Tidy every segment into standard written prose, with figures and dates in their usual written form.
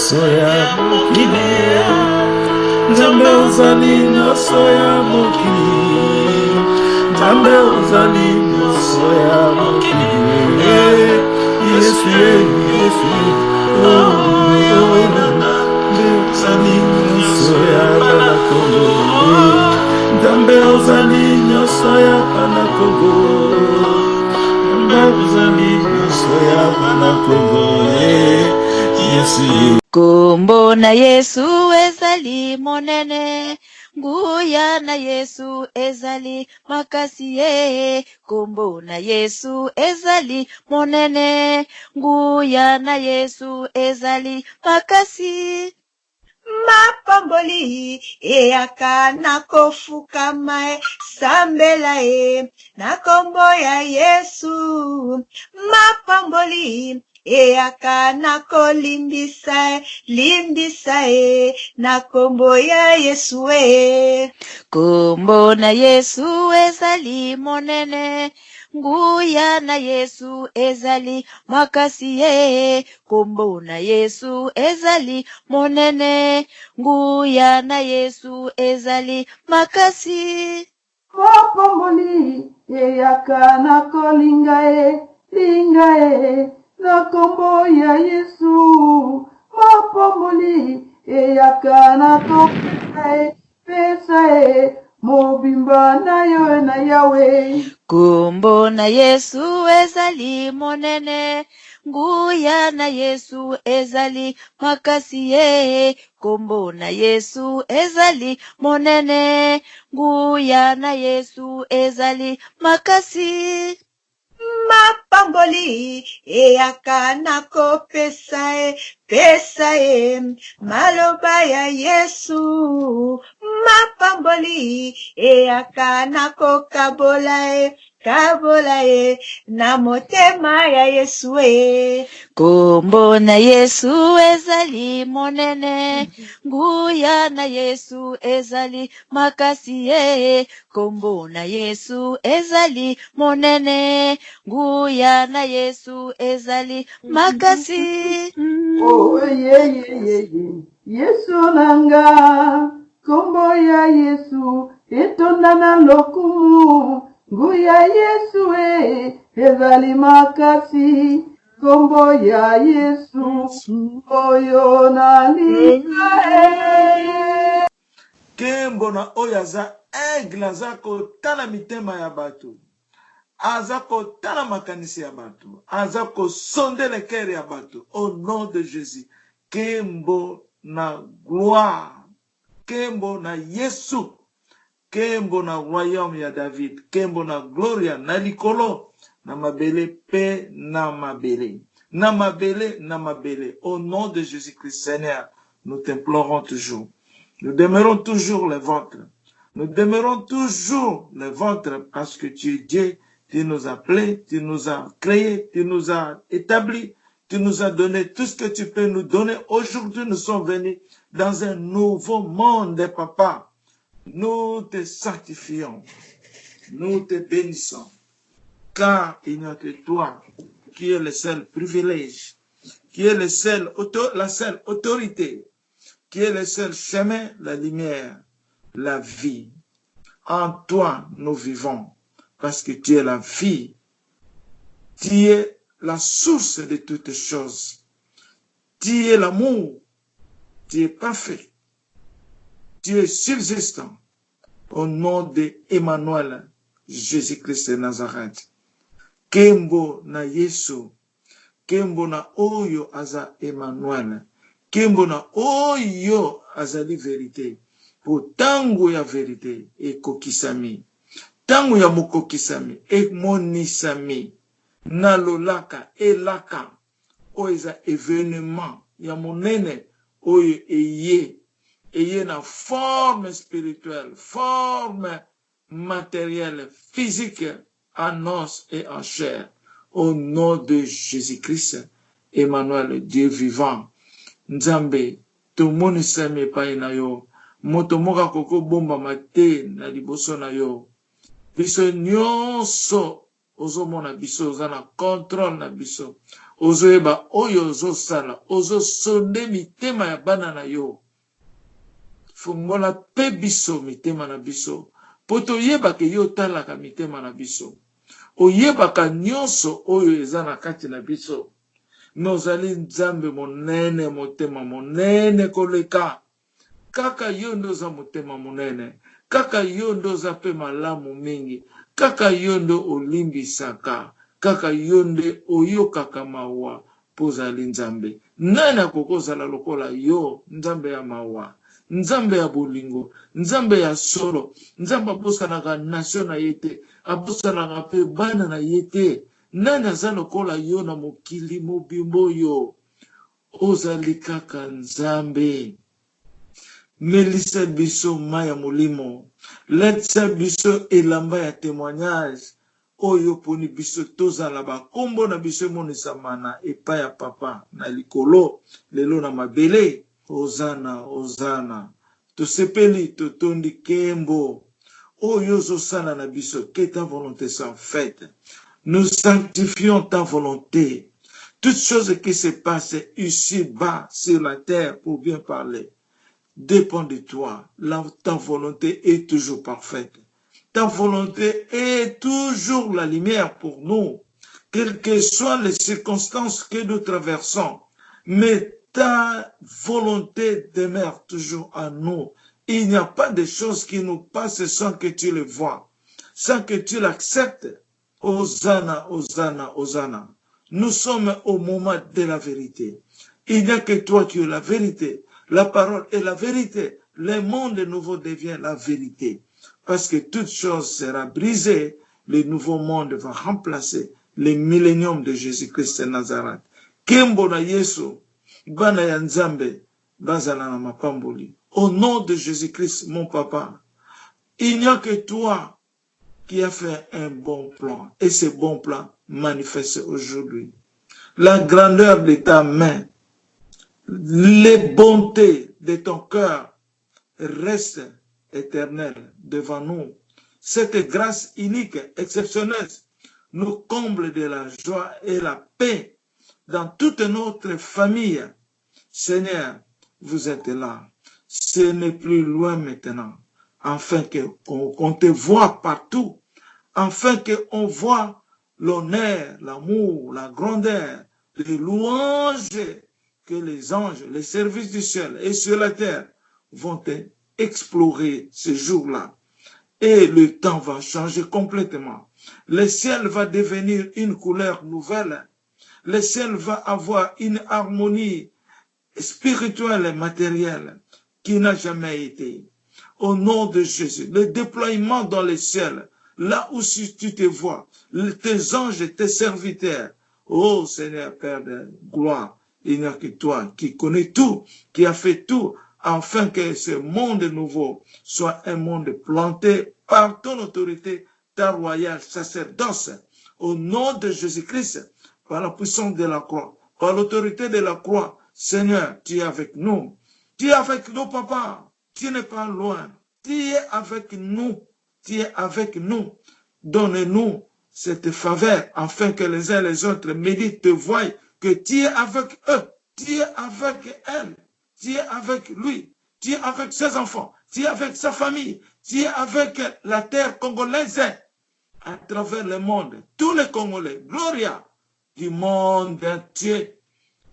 Soya mokili Nzambe ozali nyonso ya mokili Nzambe ozali nyonso ya mokili Yesu Yesu ozali nyonso ya bana Kongo Nzambe ozali nyonso ya bana Kongo Nzambe ozali nyonso ya bana Kongo Yesu Kombo na Yesu ezali monene, nguya na Yesu ezali makasi ye. Kombo na Yesu ezali monene, nguya na Yesu ezali makasi. Mapamboli eyaka nakofukama sambela na kombo ya Yesu. Mapamboli eyaka nakolimbisa limbisa na kombo ya Yesu Kombo na Yesu ezali monene, nguya na Yesu ezali makasi ye. Kombo na Yesu ezali monene, nguya na Yesu ezali makasi. Mapamboli eyaka nakolinga linga na kombo ya Yesu. Mapamboli eyaka nakopesa pesa mobimba na yo na Yawe. Kombo na Yesu ezali monene, nguya na Yesu ezali makasi ye. Kombo na Yesu ezali monene, nguya na Yesu ezali makasi. Mapamboli eyaka nakopesa pesa maloba ya Yesu. Mapamboli eyaka nakokabola kabola na motema ya Yesu Kombo na Yesu ezali monene, nguya na Yesu ezali makasi ye. Kombo na Yesu ezali monene, nguya na Yesu ezali makasi. Oh Yesu nanga, kombo ya Yesu etonda na lokumu. Nguya Yesu ezali makasi, kombo ya Yesu oyo nalinga Kembo na oyo aza aigle aza kotala mitema ya bato, aza kotala makanisi ya bato, aza kosonde le cœur ya bato. Au nom de Jésus, kembo na gloire, kembo na Yesu, kembo na royaume ya David, kembo na gloria na likolo na mabele pe na mabele, na mabele na mabele. Au nom de Jésus-Christ, Seigneur, nous t'implorons toujours. Nous demeurons toujours le ventre. Nous demeurons toujours le ventre parce que tu es Dieu, tu nous as appelés, tu nous as créés, tu nous as établis, tu nous as donné tout ce que tu peux nous donner. Aujourd'hui, nous sommes venus dans un nouveau monde, papa. Nous te sanctifions, nous te bénissons, car il n'y a que toi qui est le seul privilège, qui est la seule autorité, qui est le seul chemin, la lumière, la vie. En toi, nous vivons, parce que tu es la vie, tu es la source de toutes choses, tu es l'amour, tu es parfait. Tu es subsistant au nom de Emmanuel, Jésus-Christ de Nazareth. Kembo na Yesu, kembo na oyo aza Emmanuel, kembo na oyo azali vérité. Po tango ya vérité ekokisami, tango ya mokokisami emonisami, na lolaka elaka, oyo eza événement ya monene oyo eye na forme spirituelle, forme matérielle, physique, en os et en chair. Au nom de Jésus-Christ, Emmanuel, Dieu vivant. Nzambe, tomonisami epai na yo, moto moka koko bomba mate na liboso na yo. Biso nyonso ozomona biso oza na contrôle na biso ozoyeba oyo ozosala ozosonde mitema ya bana na yo fungola pe biso mitema na biso po toyebaka yo otalaka mitema na biso oyebaka nyonso oyo eza na kati na biso me ozali nzambe monene motema monene koleka kaka yo nde oza motema monene kaka yo nde oza pe malamu mingi kaka yo nde olimbisaka kaka yo nde oyokaka mawa mpo ozali nzambe nani akoki kozala lokola yo nzambe ya mawa nzambe ya bolingo nzambe ya solo nzambe abosanaka nation na ye te abosanaka mpe bana na ye te nani aza lokola yo na mokili mobimba oyo ozali kaka nzambe melisa biso mai ya molimo letisa biso elamba ya témoignage oyo poni biso tozala bakombo na biso emonisama na epai ya papa na likolo lelo na mabele ozana ozana tosepeli totondi kembo oyo ozosala na biso que ta volonté soit faite nous sanctifions ta volonté toutes choses qui se passent ici bas sur la terre pour bien parler dépend de toi. Ta volonté est toujours parfaite. Ta volonté est toujours la lumière pour nous, quelles que soient les circonstances que nous traversons. Mais ta volonté demeure toujours à nous. Il n'y a pas de choses qui nous passent sans que tu le vois, sans que tu l'acceptes. Hosanna, Hosanna, Hosanna. Nous sommes au moment de la vérité. Il n'y a que toi qui es la vérité. La parole est la vérité. Le monde nouveau devient la vérité. Parce que toute chose sera brisée. Le nouveau monde va remplacer le millénium de Jésus-Christ de Nazareth. Kembo na Yesu, bana ya Nzambe, bazala na mapamboli. Au nom de Jésus-Christ, mon papa, il n'y a que toi qui as fait un bon plan. Et ce bon plan manifeste aujourd'hui. La grandeur de ta main, les bontés de ton cœur restent éternelles devant nous. Cette grâce unique, exceptionnelle, nous comble de la joie et la paix dans toute notre famille. Seigneur, vous êtes là. Ce n'est plus loin maintenant. Afin qu'on te voit partout. Afin qu'on voit l'honneur, l'amour, la grandeur, les louanges que les anges, les services du ciel et sur la terre vont explorer ce jour-là. Et le temps va changer complètement. Le ciel va devenir une couleur nouvelle. Le ciel va avoir une harmonie spirituelle et matérielle qui n'a jamais été. Au nom de Jésus, le déploiement dans le ciel, là où si tu te vois, tes anges et tes serviteurs, ô Seigneur Père de gloire, il n'y a que toi qui connais tout, qui a fait tout, afin que ce monde nouveau soit un monde planté par ton autorité, ta royale sacerdoce. Au nom de Jésus-Christ, par la puissance de la croix, par l'autorité de la croix, Seigneur, tu es avec nous. Tu es avec nous, papa. Tu n'es pas loin. Tu es avec nous. Tu es avec nous. Donne-nous cette faveur, afin que les uns et les autres méditent, te voient, que tu es avec eux, tu es avec elle, tu es avec lui, tu es avec ses enfants, tu es avec sa famille, tu es avec la terre congolaise, à travers le monde, tous les Congolais, Gloria, du monde entier,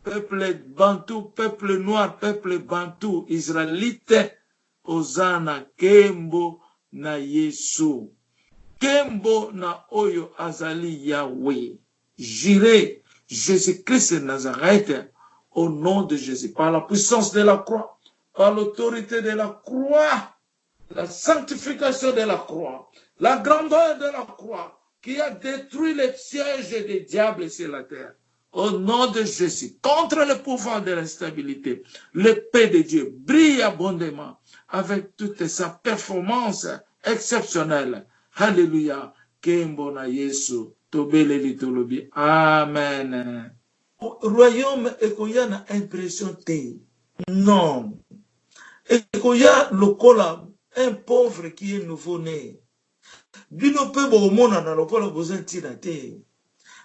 peuple bantou, peuple noir, peuple bantou, israélite, Hosanna, Kembo na Yesu, Kembo na Oyo Azali Yahweh, Jireh, Jésus-Christ de Nazareth, au nom de Jésus, par la puissance de la croix, par l'autorité de la croix, la sanctification de la croix, la grandeur de la croix, qui a détruit les sièges des diables sur la terre. Au nom de Jésus, contre le pouvoir de l'instabilité, l'épée de Dieu brille abondamment avec toute sa performance exceptionnelle. Alléluia. Kembo na Yesu. Amen. Royaume ekoya na impression te. Non. Ekoya lokola un pauvre qui est nouveau-né. bino pe bokomona na lokola boza ntina te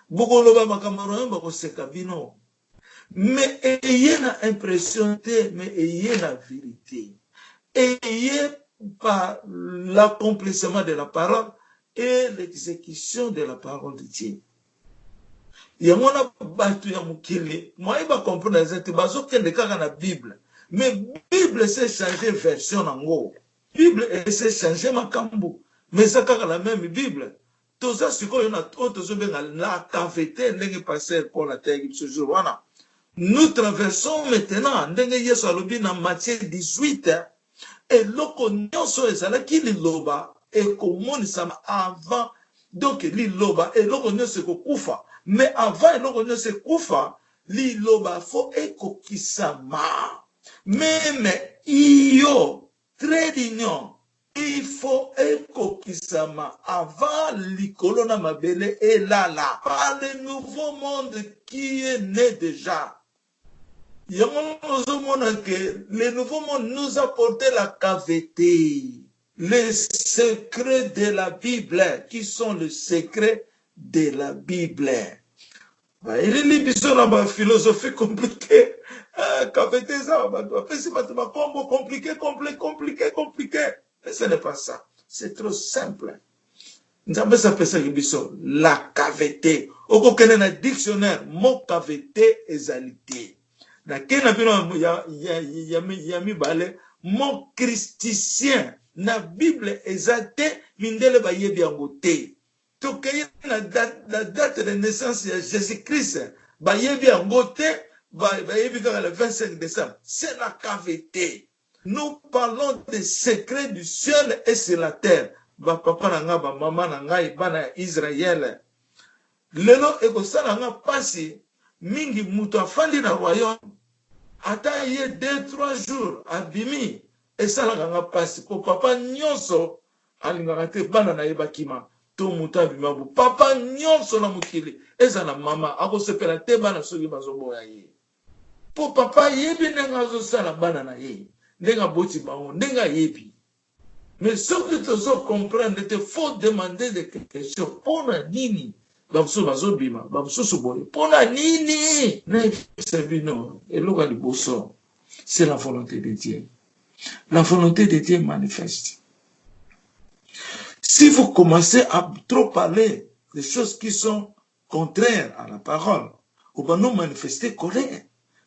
bokoloba makambo oyo bakoseka bino mais ayez la impression te mais ayez la vérité ayez par l'accomplissement de la parole et l'exécution de la parole de Dieu. yango na bato ya mokili moi ba comprendre ça te bazokende kaka na Bible mais Bible s'est changé version nango Bible s'est changé makambo mais ça kaka la même Bible toza sikoyo na tozo benga la cavité ndenge passer pour la terre ce jour wana nous traversons maintenant ndenge Yesu alobi na Matthieu 18 et loko nyonso ezalaki liloba ekomonisama avant donc liloba et loko nyonso ekokufa mais avant eloko nyonso ekufa liloba fo ekokisama même iyo trait d'union il faut ekokisama avant likolo na mabele elala par le nouveau monde qui est né déjà. Le nouveau monde nous a porté la caveté, les secrets de la Bible, qui sont les secrets de la Bible. Il est l'impression dans ma philosophie compliquée. Caveté, ça, compliqué. Mais ce n'est pas ça. C'est trop simple. Nous avons appelé ça la caveté. Au coquin d'un dictionnaire, mot caveté égalité. Na kena bino ya mibale mon christicien na Bible exate mindele ba yebi yango te to kaya na date de naissance de Jésus-Christ ba yebi yango te ba yebi kaka le 25 décembre c'est la caveté. Nous parlons des secrets du ciel et sur la terre. Ba papa na nga ba mama na ngai bana Israël lelo ekosala nga pasi mingi mutu afandi na royaume ata ye 2-3 jours abimi esalaka nga pasi po papa nyonso alingaka te bana na ye bakima to mutu abima bo papa nyonso na mokili ezala mama akosepela te bana soki bazoboya ye po papa yebi ndenge azosala bana na ye ndenge aboti bango ndenge ayebi mais soki tozo comprendre te faut demander des questions mpona nini bamususu bazobima bamususu boye mpona nini nayebisa bino eloko liboso c'est la volonté de Dieu. La volonté de Dieu manifeste. Si vous commencez à trop parler des choses qui sont contraires à la parole, ou bien non manifester colère,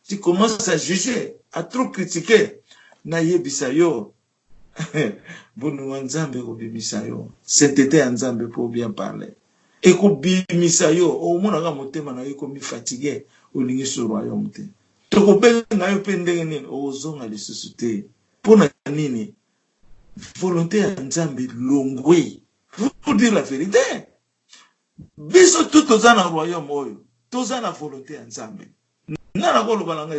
tu commences à juger, à trop critiquer, nayebisa yo bunu wanzambe obibisa yo sainteté ya nzambe pour bien parler. Ekobimisa yo omonaka motema na yo komi fatigué olingi so royaume te tokobenga yo pe ndenge nini ozonga lisusu te mpona nini volonté ya nzambe longwe pour dire la vérité biso tout toza na royaume oyo toza na volonté ya nzambe nana koloba nanga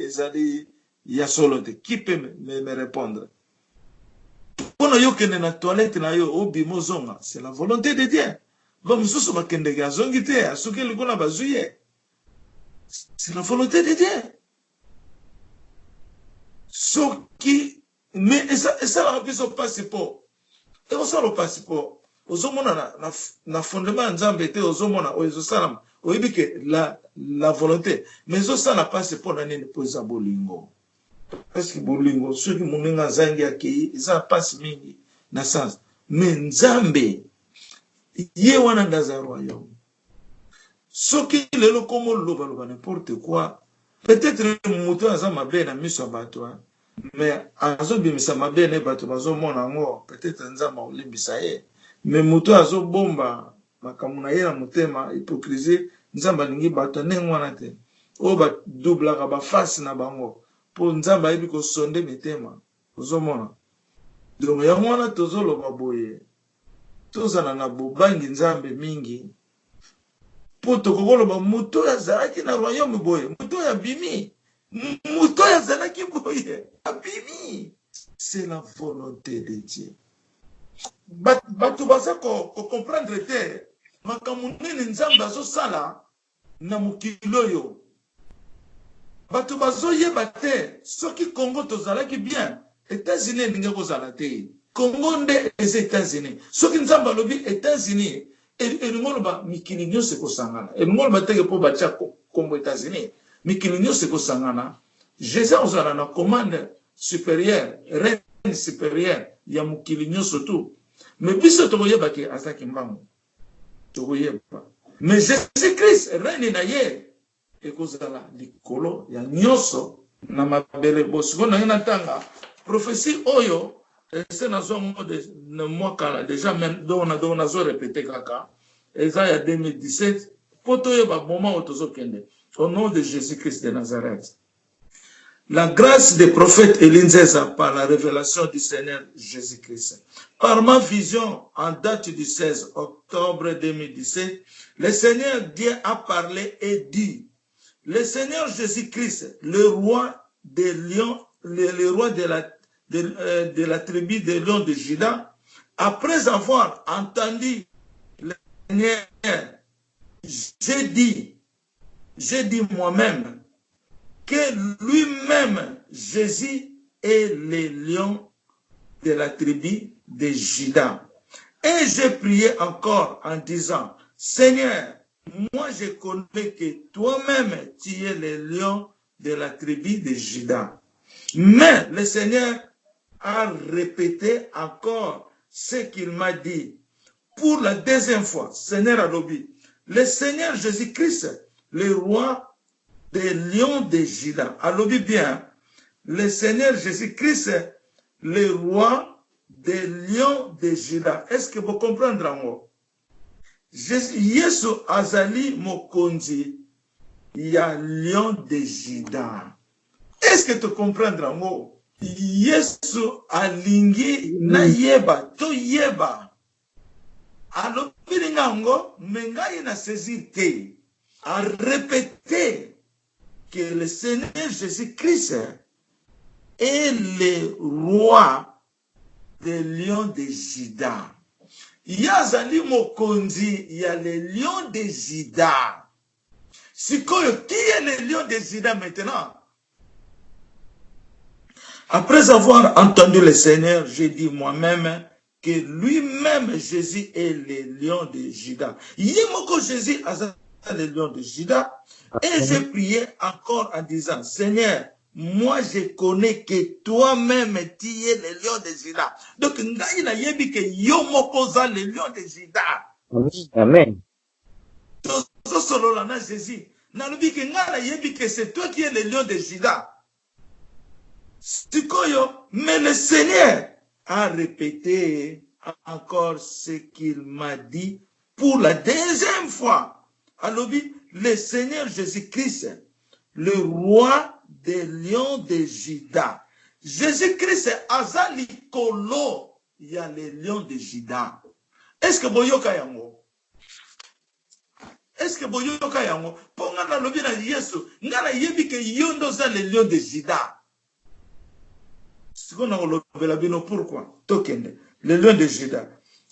ezali ya solo te qui peut me répondre. Pour nous qui na toilette na yo obimo zonga c'est la volonté de Dieu. Ba mususu bakende ga zongi te asuke likona bazuye. C'est la volonté de Dieu. Ce qui mais ça la biso passeport. Et on sort le passeport. Ozomona na fondement nzambe te ozomona ozo salam. Oyebi que la volonté mais zo ça na passeport na nini poza bolingo. Parce que bolingo ceux qui monenga zangi akei ça passe mingi na sens mais nzambe ye wana ndaza royaume soki lelo komo loba n'importe quoi peut-être muto aza mabe na miso bato mais azo bimisa mabe ne bato bazo mona ngo peut-être nzamba olimbisa ye mais muto azo bomba makamuna ye na mutema hypocrisie nzamba ningi bato nengwana te o ba double ka ba face na bango pour nzamba yebi ko sonde mitema ozomona donc ya mwana tozoloba boye tozana na bobangi nzambe mingi pour tokoloba muto yazalaki na royaume boye muto ya bimi muto yazalaki boye abimi c'est la volonté de Dieu bato baza ko comprendre te makambo nini nzambe azosala na mokili oyo bato bazoyeba te soki Congo tozalaki bien États-Unis ndenge kozala te Congo nde les États-Unis. Ce qui nous a balobi États-Unis et nous molba mikili nyose ko sangana. Et nous molba teke po bacha comme États-Unis. Mikili nyose ko sangana. Jésus ozala na commande supérieure, reine supérieure ya mukili nyose tout. Mais biso to yeba ke azaki mbango. To yeba. Mais Jésus-Christ reine na ye e kozala likolo ya nyoso na mabele bosiko na ngina tanga prophétie oyo. C'est dans un mot de moi déjà même dont on a répété kaka Esaïe 2017 poto ba moment au nom de Jésus-Christ de Nazareth. La grâce des prophètes Elinzesa par la révélation du Seigneur Jésus-Christ. Par ma vision en date du 16 octobre 2017, le Seigneur Dieu a parlé et dit: le Seigneur Jésus-Christ, le roi des lions, le roi de la tribu des lions de Juda, après avoir entendu le Seigneur, j'ai dit moi-même que lui-même, Jésus, est le lion de la tribu de Juda. Et j'ai prié encore en disant: Seigneur, moi je connais que toi-même tu es le lion de la tribu de Juda. Mais le Seigneur a répété encore ce qu'il m'a dit. Pour la deuxième fois, Seigneur Alobi, le Seigneur Jésus-Christ, le roi des lions de Juda. Alobi bien, le Seigneur Jésus-Christ, le roi des lions de Juda. Est-ce que vous comprenez moi? Yesu azali mokonzi ya lion de Juda. Est-ce que tu comprends moi? Yesu alingi na yeba to yeba alobiringa ngo mengai na saisir te a répéter que le Seigneur Jésus-Christ est le roi des lions de Juda. Yazali mokonzi ya le lion de Juda. Sikoyo, qui est le lion de Juda maintenant? Après avoir entendu le Seigneur, j'ai dit moi-même que lui-même, Jésus, est le lion de Juda. Yemoko Jésus a le lion de Juda. Et j'ai prié encore en disant: Seigneur, moi je connais que toi-même tu es le lion de Juda. Donc, ngai na yebi que yomoko za le lion de Juda. Amen. Tozo solo na Jésus. Na lobi que ngai na yebi que c'est toi qui es le lion de Juda. Mais le Seigneur a répété encore ce qu'il m'a dit pour la deuxième fois. Alors, le Seigneur Jésus-Christ, le roi des lions de Juda. Jésus-Christ azali kolo, il y a les lions de Juda. Est-ce que boyoka yango? Est-ce que boyoka yango? Ponga na lobi na Yesu, ngana yebi ke yondo za les lions de Juda. Pourquoi? Le lion de Juda.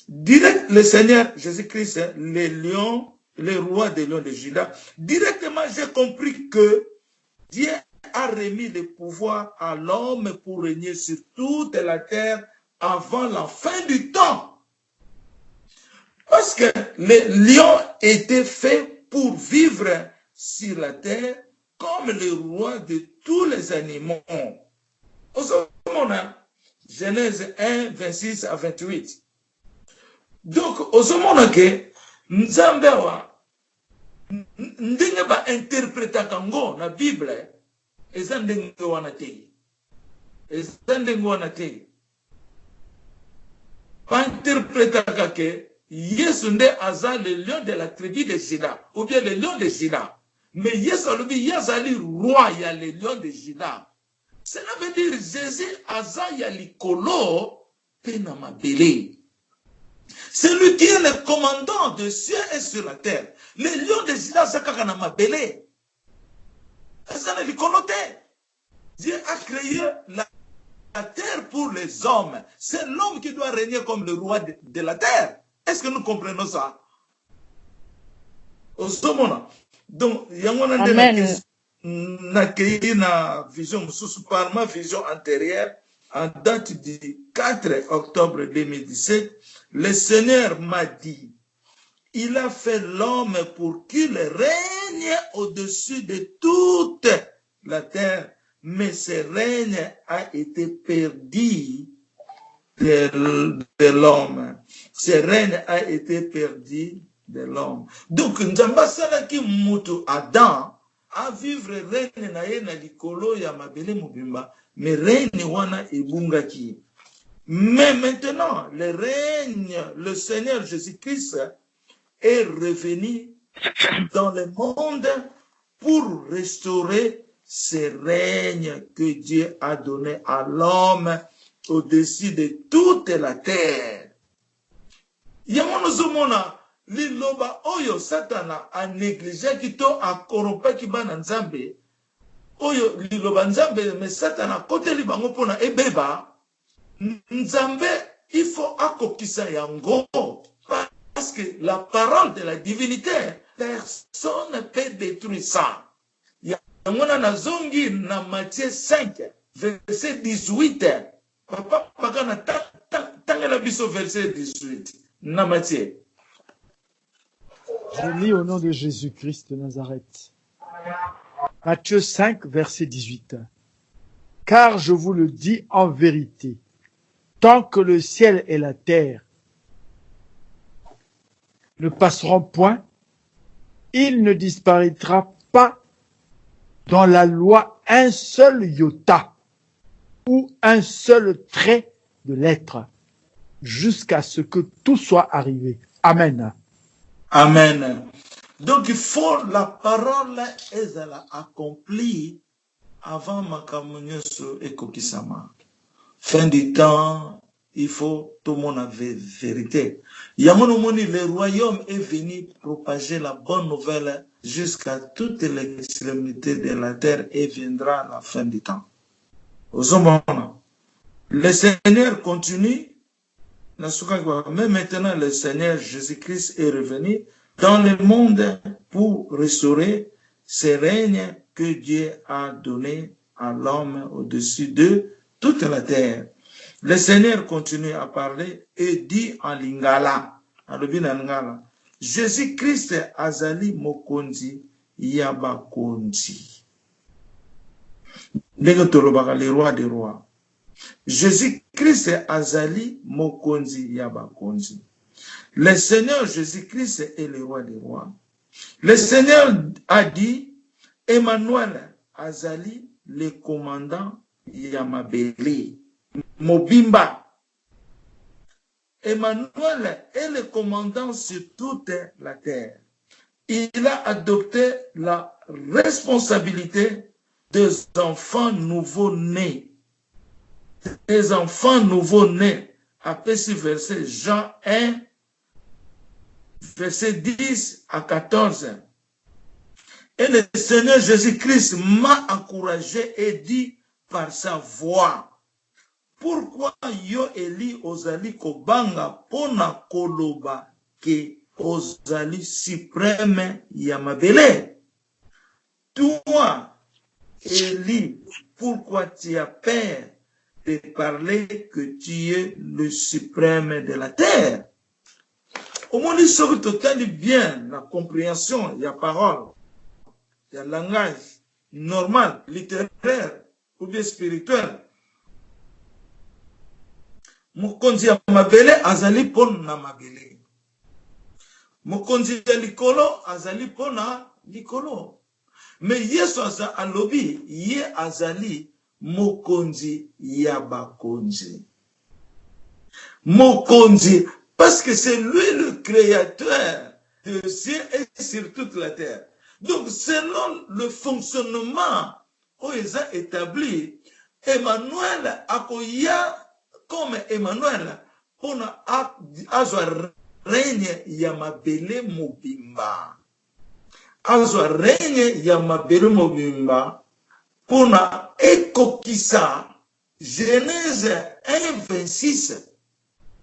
Direct, le Seigneur Jésus-Christ, le roi des lions de Juda. Directement, j'ai compris que Dieu a remis le pouvoir à l'homme pour régner sur toute la terre avant la fin du temps. Parce que le lion était fait pour vivre sur la terre comme le roi de tous les animaux. Genèse 1, 26 à 28. Donc, au moment que Nzambe wa ndenge ba interpreta kango na Bible, eza ndenge wana te. Eza ndenge wana te. Ba interpreta kake Yesu nde aza le lion de la tribu de Juda, ou bien le lion de Juda. Mais Yesu alubi yazali roi ya le lion de Juda. Cela veut dire Jésus azaya likolo pena mabele. C'est lui qui est le commandant de cieux et sur la terre. Le lion de Juda zakaka na mabele. Azana likolo te. Dieu a créé la terre pour les hommes. C'est l'homme qui doit régner comme le roi de la terre. Est-ce que nous comprenons ça? Donc, il y a une vision, par ma vision antérieure, en date du 4 octobre 2017, le Seigneur m'a dit, il a fait l'homme pour qu'il règne au-dessus de toute la terre, mais ce règne a été perdu de l'homme. Ce règne a été perdu de l'homme. Donc, Nzamba salaki mutu Adam a vivre règne na ye na likolo ya mabele mobimba, mais règne wana ebungaki. Mais maintenant, le règne, le Seigneur Jésus-Christ est revenu dans le monde pour restaurer ce règne que Dieu a donné à l'homme au-dessus de toute la terre. Yamonozomona liloba oyo Satana a négligé kito a corrompu bana nzambe oyo liloba nzambe mais Satana kote libango pona ebeba nzambe il faut akokisa yango parce que la parole de la divinité personne ne peut détruire ça. Yamona na zongi na Matthieu 5 verset 18 papa pakana tangela biso verset 18 na Matthieu. Je lis au nom de Jésus-Christ de Nazareth. Matthieu 5, verset 18. Car je vous le dis en vérité, tant que le ciel et la terre ne passeront point, il ne disparaîtra pas dans la loi un seul iota ou un seul trait de lettre, jusqu'à ce que tout soit arrivé. Amen. Amen. Donc il faut la parole est accomplie avant makamunyoso et kokisama. Fin du temps, il faut tout le monde avait vérité. Yamonomoni, le royaume est venu propager la bonne nouvelle jusqu'à toutes les extrémités de la terre et viendra à la fin du temps. Le Seigneur continue. Mais maintenant, le Seigneur Jésus-Christ est revenu dans le monde pour restaurer ce règne que Dieu a donné à l'homme au-dessus de toute la terre. Le Seigneur continue à parler et dit en lingala, Jésus-Christ azali mokonzi yabakonzi. Le roi des rois. Jésus-Christ azali mokonzi yabakonzi. Le Seigneur Jésus-Christ est le roi des rois. Le Seigneur a dit, Emmanuel azali le commandant yamabele. Mobimba. Emmanuel est le commandant sur toute la terre. Il a adopté la responsabilité des enfants nouveau-nés. Des enfants nouveau-nés. Après ce verset Jean 1, verset 10 à 14. Et le Seigneur Jésus-Christ m'a encouragé et dit par sa voix, pourquoi yo eli ozali kobanga pona koloba ke ozali suprême yamabele? Toi, Élie, pourquoi tu as peur de parler que tu es le suprême de la terre? Au moins, il faut totalement bien la compréhension, il y a parole, il y a langage normal, littéraire ou bien spirituel. Mokonzi ya mabele azali pona mabele. Mokonzi ya likolo azali pona likolo. Mais Yesu alobi ye azali mokonzi ya bakonzi. Mokonzi parce que c'est lui le créateur de ciel et sur toute la terre. Donc selon le fonctionnement qu'ils ont établi, Emmanuel akoya comme Emmanuel, on a règne yamabele mobimba. Azwa règne yamabele mobimba, pour na ekokisa, Genèse 1:26,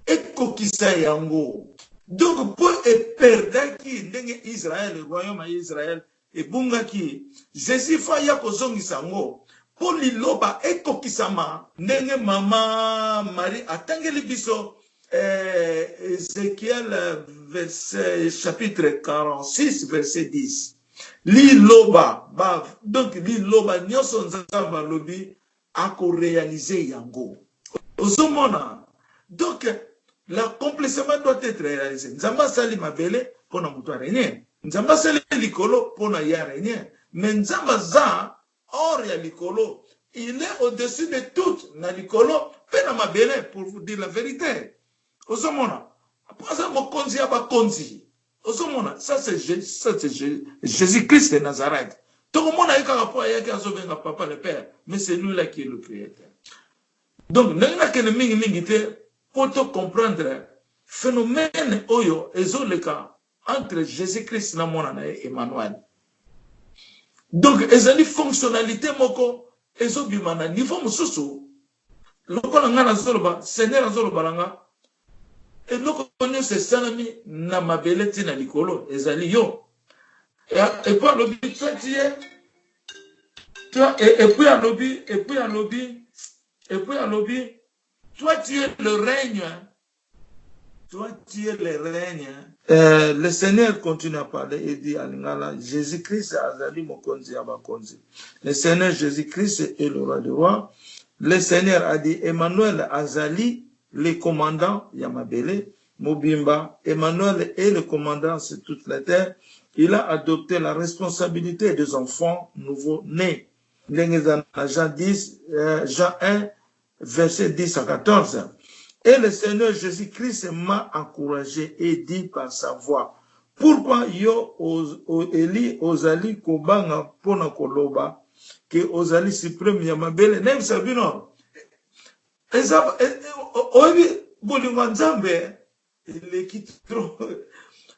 ekokisa yango. Donc, pour perdre qui, Israël, le royaume d'Israël, et bunga qui, Jésus fa ya kozongi sango, po liloba ekokisama ndenge mama Marie atangeli biso Ézéchiel verset chapitre 46 verset 10 liloba donc liloba nyonso nzambe alobi ako-réaliser yango ozomona. Donc l'accomplissement doit être réalisé. Nzamba sali mabele pona mutu arenie. Nzamba sali likolo pona ya arenie. Mais nzamba za or ya likolo, il est au-dessus de tout. Na likolo pena mabele pour vous dire la vérité. Ozomona. Après ça mokonzi aba konzi. Ozomona, ça c'est Jésus-Christ de Nazareth. Tout le monde a eu qu'à rapport à papa le père, mais c'est lui là qui est le créateur. Donc, nous avons pour comprendre phénomène oyo ezoleka entre Jésus-Christ et Emmanuel. Donc, ezali fonctionnalité moko ezobimana niveau mususu lokola ngana zoloba Seigneur azoloba langa et loko konyo se salami na mabele tina likolo ezali yo et puis alobi toi et puis alobi toi tu es le règne. Toi tu es le règne. Le Seigneur continue à parler et dit à Lingala, Jésus-Christ azali mokonzi abakonzi. Le Seigneur Jésus-Christ est le roi des rois. Le Seigneur a dit Emmanuel azali le commandant Yamabele Mobimba. Emmanuel est le commandant sur toute la terre. Il a adopté la responsabilité des enfants nouveau-nés. Jean 1, verset 10 à 14. Et le Seigneur Jésus-Christ m'a encouragé et dit par sa voix, pourquoi yo Eli ozali kobanga pona koloba ke ozali supreme ya mabele nem sabino eza obi bolingo nzambe le kitro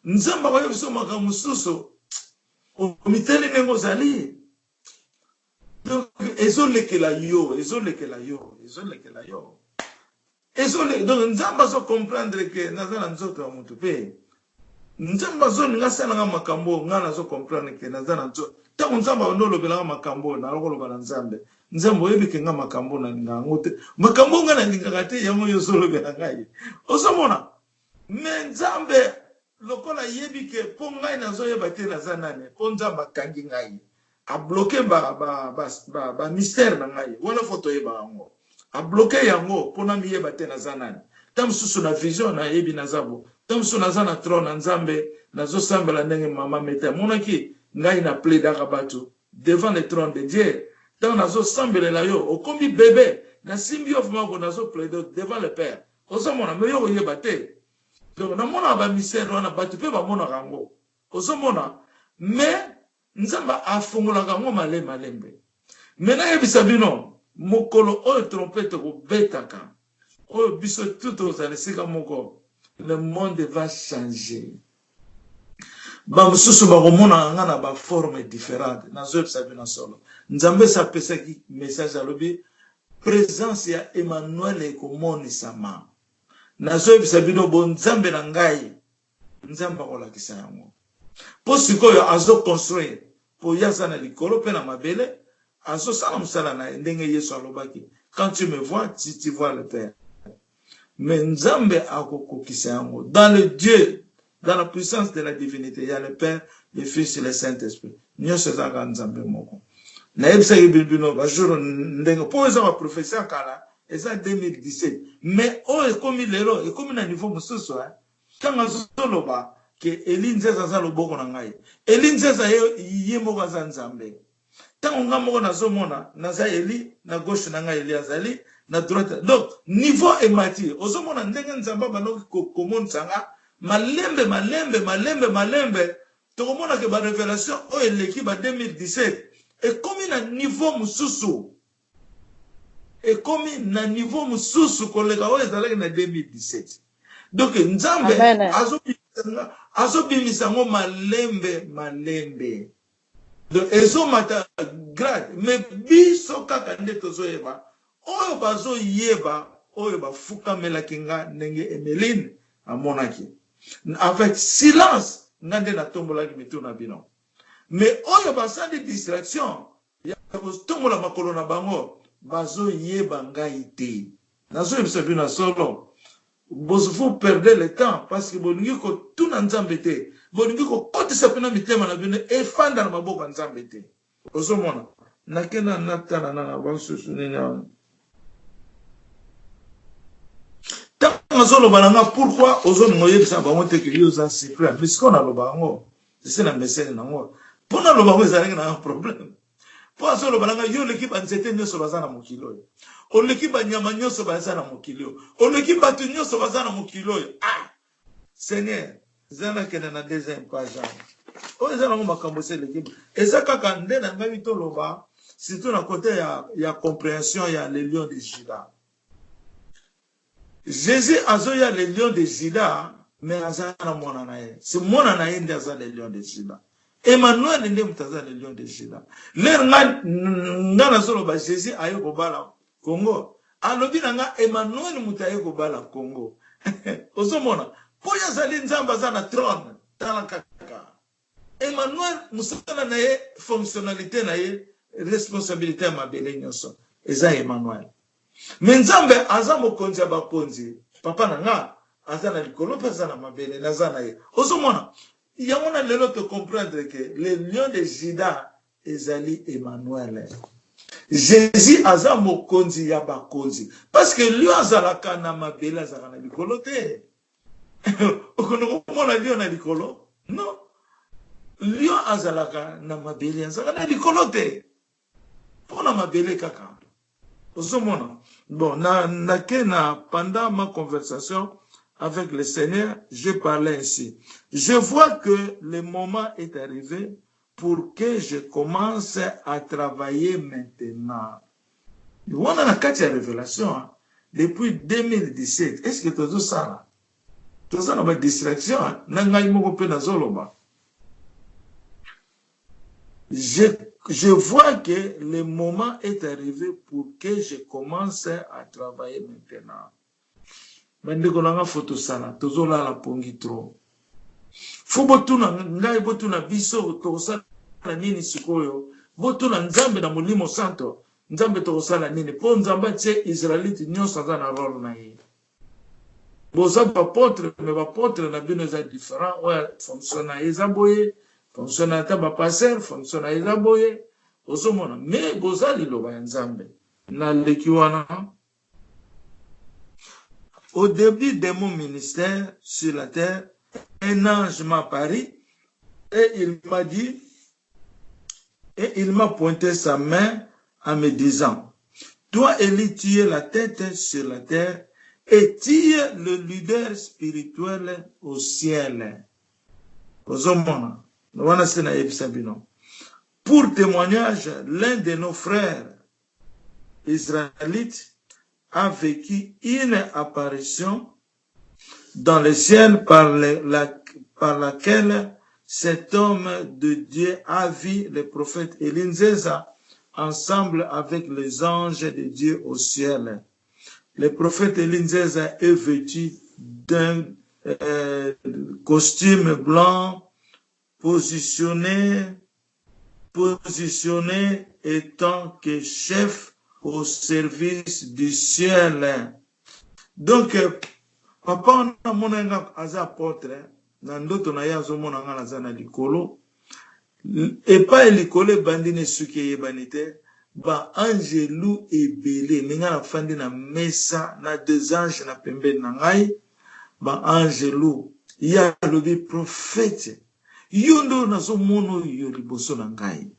nzamba wa yoso makamususo o miteli nengo zali donc ezolekela yo donc nzamba zo comprendre que nazala nzoto ya mutu pe nzamba zo ningasala nga makambo ngana zo comprendre que nazala nzoto tango nzamba nolobela nga makambo na lokoloba na nzambe nzambo yebike nga makambo na ngango te makambo ngana ngingaka te yango yo solobela ngai osomona me nzambe lokola yebike po ngai nazoyeba te naza nani po nzamba kangi ngai a bloqué ba mystère na ngai wana foto yeba yango a bloqué yango pona miyeba te naza nani tam susu na vision na yebi nazabo tam susu naza na trône na nzambe nazosambela ndenge mama meta monaki ngai na plaidaka bato devant le trône de Dieu tant nazosambelela yo okomi bébé na simbi of mako nazo plaider devant le père ozomona me yo yeba te donc na mona ba mystère wana bato pe ba mona rango ozomona mais nzamba afungolaka ngo malembe mena yebisa bino mokolo oyo trompette kobetaka oyo biso tout ozala esika moko le monde va changer bamosusu bakomona nga na baforme différente nazoyebisa bino solo nzambe esapesaki message alobi présence ya Emmanuel ekomonisama nazoyebisa bino bo nzambe na ngai nzambe akolakisa yango po sikoyo azoconstruire po yaza na likolo mpe na mabele azosala mosala na ndenge Yesu alobaki quand tu me vois tu vois le Père mais nzambe akokokisa yango dans le Dieu dans la puissance de la divinité il y a le Père le Fils et le Saint-Esprit nyonso ezaka nzambe moko nayebisaki bino bajour ndenge po eza baprophétie akala eza 2017 mais oyo ekomi lelo ekomi na niveau mosusu ntango azoloba ke Eli nzeza aza loboko na ngai Eli nzeza ye moko aza nzambe ntango nga moko nazomona naza Eli na gauche na ngai Eli azali na droite donc niveau emati ozomona ndenge nzamba banoki komonisa nga malembe tokomona ke ba révélation oyo eleki ba 2017 ekomi na niveau mususu koleka oyo ezalaki na 2017 donc nzambe azobimisa ngo malembe donc ezomata grade mais biso kaka nde tozoyeba oyo bazoyeba oyo bafukamelaki nga ndenge Emeline amonaki avec silence nga nde natombolaki mitu na bino mais oyo basali distraction ya kotombola makolo na bango bazoyeba ngai te. Nazoyebisa bino na solo. Vous perdez le temps parce que bolingi ko tuna nzambe te. Bolingi ko kotisa pena mitema na bino efanda na maboko nzambe te. Ozomona nakena natala na bansusu nina. Tangazolo bananga pourquoi ozoni moyebisa bango te ke yoza secret. Bisko na lobango. C'est na message nango. Pona lobango ezalaki na un problème. Po azolo bananga yo l'équipe anzete nyoso bazana mokilo. On l'équipe banyama nyoso bazana mokilo. On l'équipe batu nyoso bazana mokilo. Ah! Seigneur, zana kena na deuxième page. O ezana ngo makambo se l'équipe. Eza kaka nde na ngai to loba, surtout na côté ya compréhension ya les lions de Juda. Jésus azoya les lions de Juda, mais azana mona na ye. C'est mona na ye nde azana les lions de Juda. Emmanuel nde mutaza les lions de Juda. L'air ngana solo ba Jésus ayo ko bala Congo. Alobi nga Emmanuel mutaye ko bala Congo. Ozomona, po ya zali nzamba za na trône tala kaka. Emmanuel musala na ye fonctionnalité na ye responsabilité ma bele nyoso. Eza Emmanuel. Menzambe aza mokonzi ya bakonzi. Papa na nga aza na likolo pesa na mabele na za na ye. Ozomona, il y a un élément de comprendre que le lion de Juda ezali Emmanuel. Jésus aza mokonzi ya bakonzi parce que lui azalaka na mabele azalaka na likolo te. Okono komona lion na likolo? Non. Lion azalaka na mabele azalaka na likolo te. Pona mabele kaka. Ozomona. Bon, pendant ma conversation avec le Seigneur, je parlais ainsi. Je vois que le moment est arrivé pour que je commence à travailler maintenant. On a la 4e révélation depuis 2017. Est-ce que tu as tout ça? Tout ça, c'est une distraction. Je vois que le moment est arrivé pour que je commence à travailler maintenant. Bandeko nanga photo sala tozola la pongi tro fu botuna ngai botuna biso tosala nini sikoyo botuna nzambe na mulimo santo nzambe tosala nini po nzamba tse Israelite nyonso za na role na ye boza ba apôtre mais ba apôtre na bino za différent ouais fonctionne ezaboye fonctionne ta ba pasteur fonctionne ezaboye osomona mais boza liloba ya nzambe na lekiwana. Au début de mon ministère sur la terre, un ange m'a apparu et il m'a dit, et il m'a pointé sa main en me disant, toi, Élie, tu es la tête sur la terre et tu es le leader spirituel au ciel. Pour témoignage, l'un de nos frères israélites a vécu une apparition dans le ciel par laquelle cet homme de Dieu a vu le prophète Élie ensemble avec les anges de Dieu au ciel. Le prophète Élie est vêtu d'un costume blanc, positionné étant que chef au service du ciel. Donc, papa na monanga aza apôtre, na ndoto na yazo monanga na zana likolo, et pas likolo bandine suki yebanite, ba angelu ebele, ninga na fandi na mesa, na deux anges na pembe na ngai, ba angelu, ya lobi prophète, yondo na zo mono yo liboso na ngai.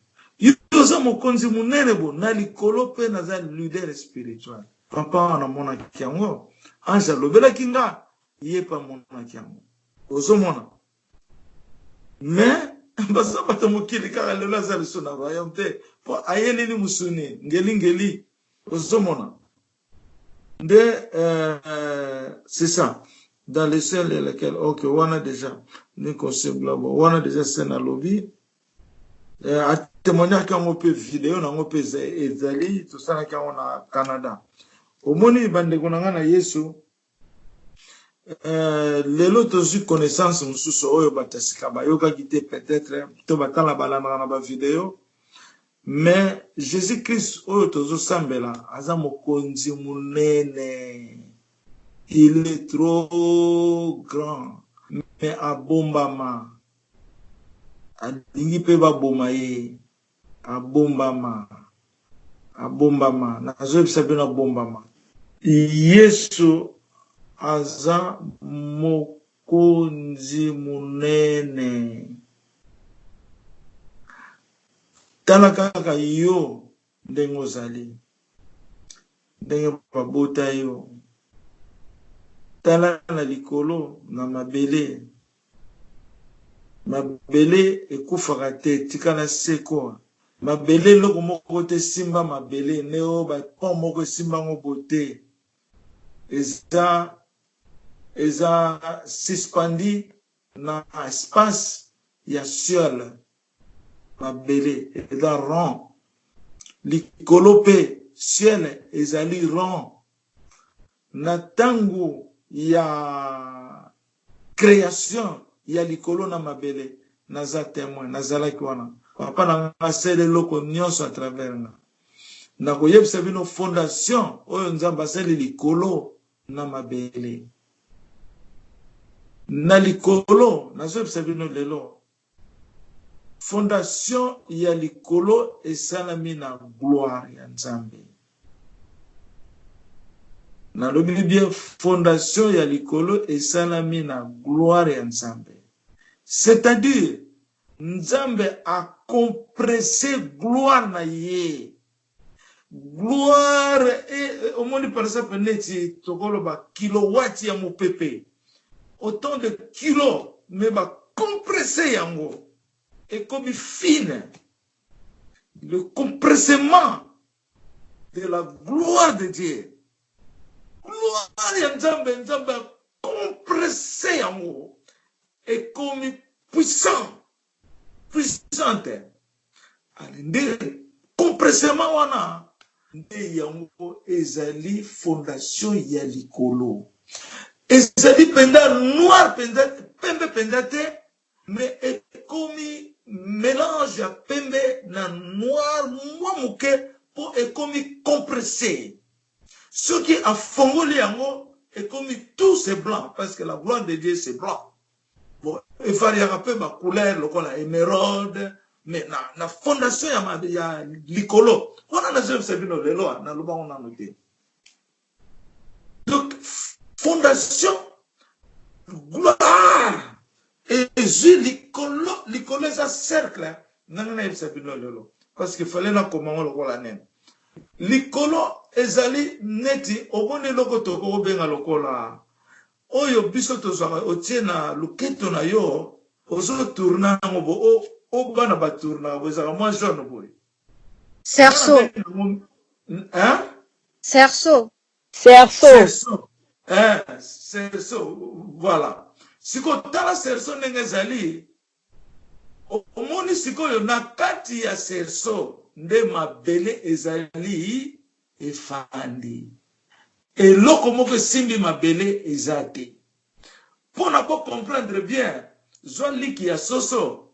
Yoza mokonzi munene bo na likolo pe na za leader spirituel. Papa na mona kiango anja lobela kinga yepa mona kiango. Ozomona. Mais basa bato mokili kaka lelo za liso na royaume te po ayeli ni musuni ngeli ozomona. C'est ça. Dans les ciels dans lesquels OK on a déjà ni concept là on a déjà scène à lobby. Témoignage quand on peut vidéo na on peut ezali tout ça quand on a Canada omoni bande konanga na Yesu lelo tozu connaissance mususu oyo batasika bayoka kite peut-être to batala balana na ba vidéo Mais Jésus-Christ, oyo tozo sambela, aza mokonzi munene. Il est trop grand. Mais abombama. Alingi pe ba boma ye. Abombama. Abombama. Nazo ebisa pe na bombama. Yesu aza mokonzi munene. Tala kaka yo ndenge ozali. Ndenge babota yo. Tala na likolo na mabele. Mabele ekufaka te tikala seko. Mabele loko moko te simba mabele neo ba pon moko simba ngo bote. Eza suspendi na espace ya ciel. Mabele eza rond. Likolo pe ciel ezali rond. Na tangu ya création ya likolo na mabele naza témoin nazalaki wana papa na ngasele loko nyonso à travers nga na koyebisa bino fondation oyo nzambe asali likolo na mabele na likolo nazoyebisa bino lelo fondation ya likolo esalami na gloire ya nzambe. Na lobi bien fondation ya likolo esalami na gloire ya nzambe. C'est-à-dire, nzambe a compressé gloire na ye. Gloire et au monde par exemple neti tokolo ba kilowatt ya mopepe. Autant de kilos mais ba compressé yango et comme fine. Le compressement de la gloire de Dieu. Gloire ya nzambe nzambe compressé yango et comme puissante. Nde compressement wana nde yango ezali fondation ya likolo. Ezali penda noir penda pembe penda te mais ekomi mélange ya pembe na noir mwa muke po ekomi compressé. Ce qui a fongoli yango ekomi tout c'est blanc parce que la gloire de Dieu c'est blanc. Bon, il fallait un peu ma couleur, le color émeraude, mais na fondation ya likolo. On a déjà observé nos lois, na loba on a noté. Donc fondation gloire et je likolo ça cercle, n'a observé nos lois parce qu'il fallait la comment le kola nem. Likolo ezali neti obone loko toko benga lokola. Oyo biso tozwa otie na luketo na yo ozo tourna ngobo o bana ba tourna bozaka moi jaune boy Cerceau. Hein? Cerceau. Cerceau. Cerceau. Voilà. Siko tala cerceau nengezali omoni siko yo na kati ya cerceau nde mabele ezali efandi. Et loko moko simbi mabele ezate. Pour ne pas comprendre bien, zwa liki ya soso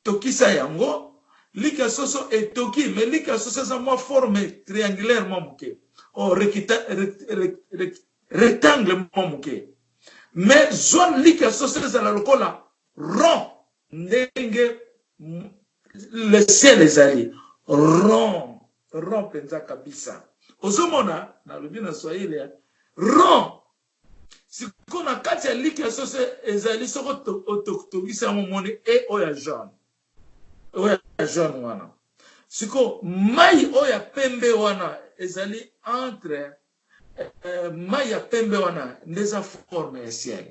tokisa yango, liki ya soso et toki, mais liki ya soso sa moi forme triangulairement muke. O rectangle muke. Mais zwa liki ya soso za la lokola rond ndenge le ciel ezali rond penza kabisa. Ozomona na lobi na Swahili rond siko na kati ya liki ya sose ezali soko otokisa momoni e oya jaune wana siko mai oya pembe wana ezali entre mai ya pembe wana ndeza forme ya ciel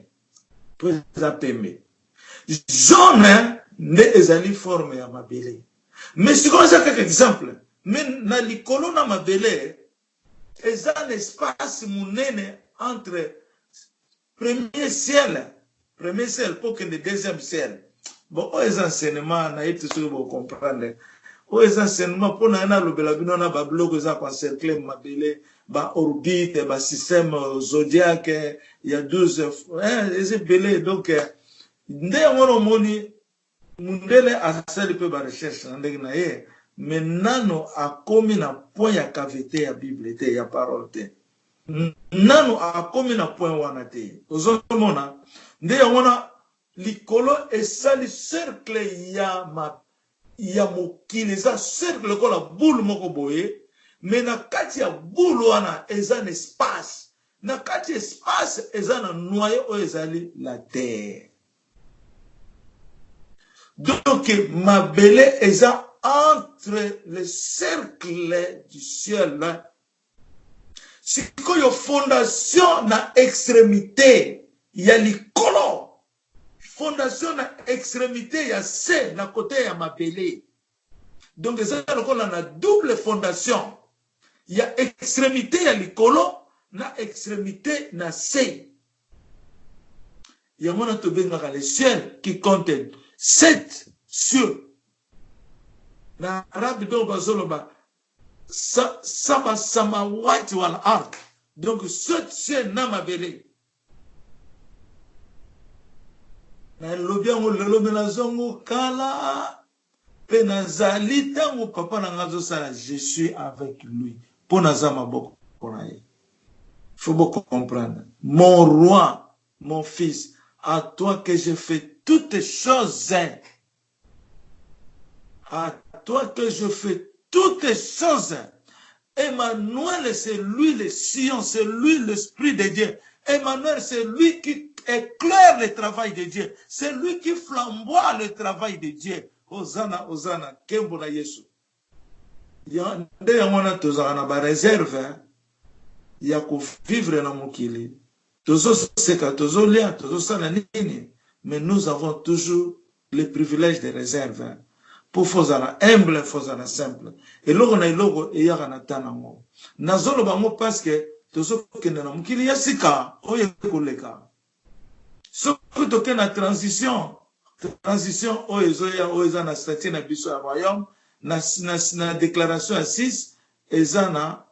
to eza pembe jaune nde ezali forme ya mabele mais siko eza kaka exemple mais na likolo na mabele eza un espace munene entre premier ciel pour que le deuxième ciel. Bon, les enseignements, na yete sur vous comprendre. Les enseignements pour na lobela bino na ba bloc za encercler mabele, ba orbite, ba système zodiaque, il y a 12 les belé donc nde ngono moni mundele asali pe ba recherche ndenge na ye mais nano akomi na point ya kavete ya Bible te ya parole te. Nano akomi na point wana te. Ozomona nde yangona likolo esali cercle ya mokili eza cercle kola boule moko boye, mais na kati ya boule wana eza na espace. Na kati espace eza na noyau oyo ezali la terre. Donc mabele eza entre le cercle du ciel là. Sikoyo fondation na extrémité ya likolo. Fondation na extrémité ya se na côté ya mabele. Donc eza lokola na double fondation. Ya extrémité ya likolo na extrémité na se. Yamona tobengaka le ciel qui contient 7 cieux. Na arabe donc bazoloba sama samawati wal ard. Donc 7 cieux na mabele. Na lobiango lelo na zongo kala pe nazali tango papa na ngazo sala je suis avec lui. Po nazama boko pona ye. Faut beaucoup comprendre. Mon roi, mon fils, à toi que je fais toutes choses. À toi que je fais toutes choses. Emmanuel, c'est lui le Sion, c'est lui l'Esprit de Dieu. Emmanuel, c'est lui qui éclaire le travail de Dieu. C'est lui qui flamboie le travail de Dieu. Hosanna, Hosanna, Kembo na Yesu. Yande yamona tozana ba réserve. Ya vivre na mokili. Tozo seka, tozo lia, tozo sala nini. Mais nous avons toujours le privilège de réserve. Pour fozala humble, fozala simple. Et logo na logo e yaka na tanango. Nazolo bango parce que tozo kende na mokili ya sika oye koleka. Soko toke na transition oyo na statut na biso ya royaume na déclaration à 6 ezana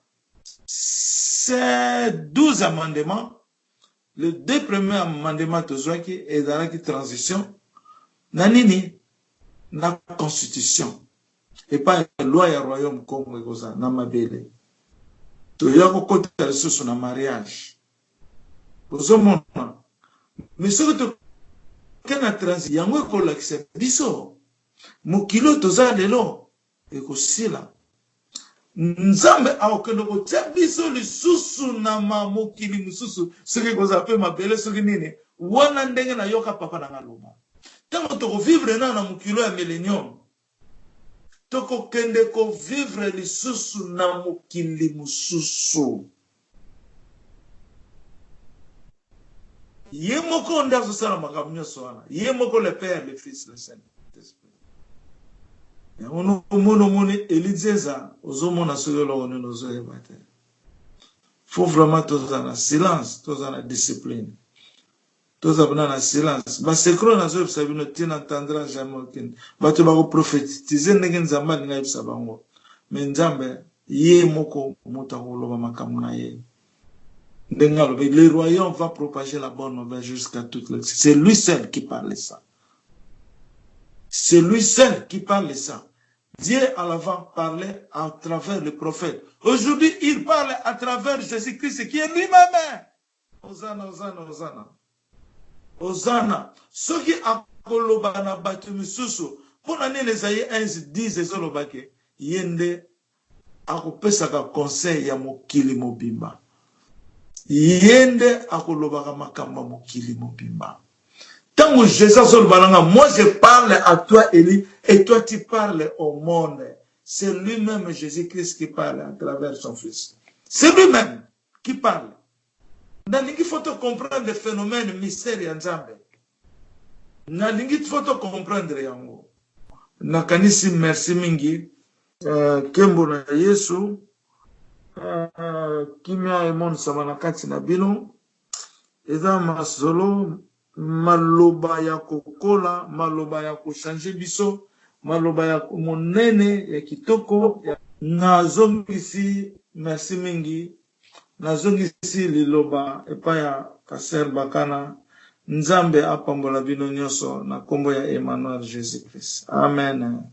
c'est 12 amendements. Les 2 premiers amendements tozwaki ezalaki transition na nini na constitution et pas loi ya royaume comme ekoza na mabele toya kokota lisusu na mariage ozomona mais soki tokena transition yango ekolakisa biso mokilo toza lelo ekosila Nzambe akokende kotia biso lisusu na mokili mususu soki koza pe mabele soki nini wana ndenge na yoka papa na ngaloba tango toko vivre na mokilo ya millennium toko kende ko vivre lisusu na mokili mususu ye moko ndazo sala makambo nyonso wana ye moko le père le fils le saint esprit. Mono Elizeza, ozomona solo on nous a ébattu. Faut vraiment tous dans silence, tous dans la discipline. Tous dans la silence. Ba sekro na zo sabi no tin entendra jamais aucun. Ba to ba ko prophétiser ndenge nzamba nga ibisa bango. Mais nzambe ye moko mota ko loba makamu na ye. Ndenga lo le royaume va propager la bonne nouvelle jusqu'à toute le. C'est lui seul qui parle ça. C'est lui seul qui parle ça. Dieu à l'avant parlait à travers le prophète. Aujourd'hui, il parle à travers Jésus-Christ qui est lui-même. Hosanna, Hosanna, Hosanna. Hosanna. Ceux qui akoloba na batu misusu. Pour l'année les aïe 1 10 ezolobake. Yende akopesaka conseil ya mokili mobimba. Yende akolobaka makamba mokili mobimba. Tant que Jésus moi je parle à toi, Élie, et toi tu parles au monde. C'est lui-même Jésus-Christ qui parle à travers son Fils. C'est lui-même qui parle. Dans il faut comprendre le phénomène mystère et ensemble. Dans il faut comprendre yango. Nakanisi merci mingi. Kembo na Yesu. Kimia emon samanakati na bino. Eza masolo. Maloba ya kokola, maloba ya kochange biso, maloba ya monene ya kitoko ya nazongisi merci mingi nazongisi liloba epa ya Kaser Bakana Nzambe apambola bino nyonso na kombo ya Emmanuel Jésus Christ. Amen.